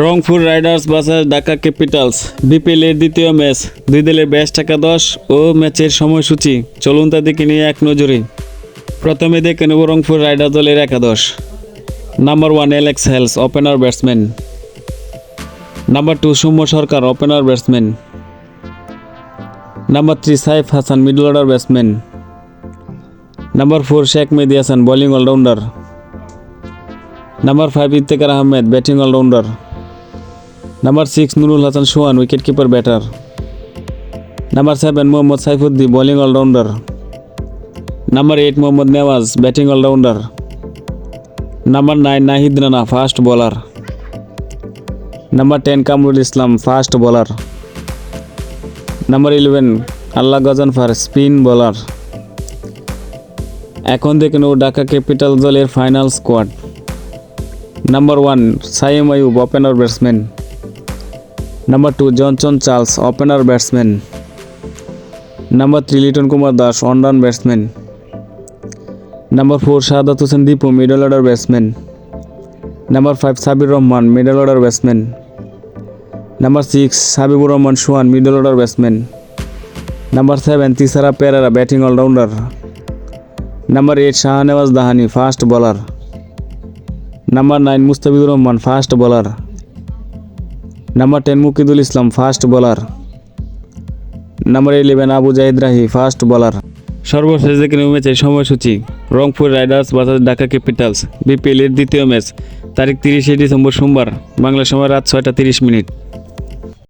Rangpur riders versus Dhaka capitals BPL এর দ্বিতীয় match. দুই দলের ব্যস্ত একাদশ ও ম্যাচের সময়সূচি চলুন তা দেখে নিয়ে এক নজরে। প্রথমে দেখে নেব রংপুর রাইডার্স দলের একাদশ। Number 1 Alex Hales, opener batsman. Number 2 Soumya Sarkar, opener batsman. Number 3 Saif Hasan, middle order batsman. Number 4 Sheikh Mehedi Hasan, bowling allrounder. Number 5 Iftikhar Ahmed, batting allrounder. Number 6 Nurul Hasan Sohan, wicket keeper batter. Number 7 Mohammad Saifuddin, bowling allrounder. Number 8 Mohammad Nawaz, batting allrounder. Number 9 Nahid Rana, fast bowler. Number 10 Kamrul Islam, fast bowler. Number 11 আল্লাহ Ghazanfar, spin bowler. এখন দেখে নেব Dhaka capital দলের final squad. Number 1 Saim Ayub, opener batsman. Number 2 Johnson Charles, opener batsman. Number 3 Liton Kumar Das, অন-রান batsman. Number 4 Shahadat Hossain Dipu, middle order batsman. Number 5 Sabbir Rahman, middle order batsman. Number 6 Habibur Rahman Sohan, middle order batsman. Number 7 Thisara Perera, batting allrounder. Number 8 Shahnawaz Dahani, fast bowler. Number 9 Mustafizur Rahman, fast bowler. Number 10 Mukidul Islam, fast bowler. Number 11 Abu Zahid Rahi, fast bowler. সর্বশেষ দেখে নেব ম্যাচের সময়সূচি। Rangpur riders versus Dhaka capitals BPL এর দ্বিতীয় match, তারিখ 30 December সোমবার, বাংলা সময় রাত 6টা 30 মিনিট।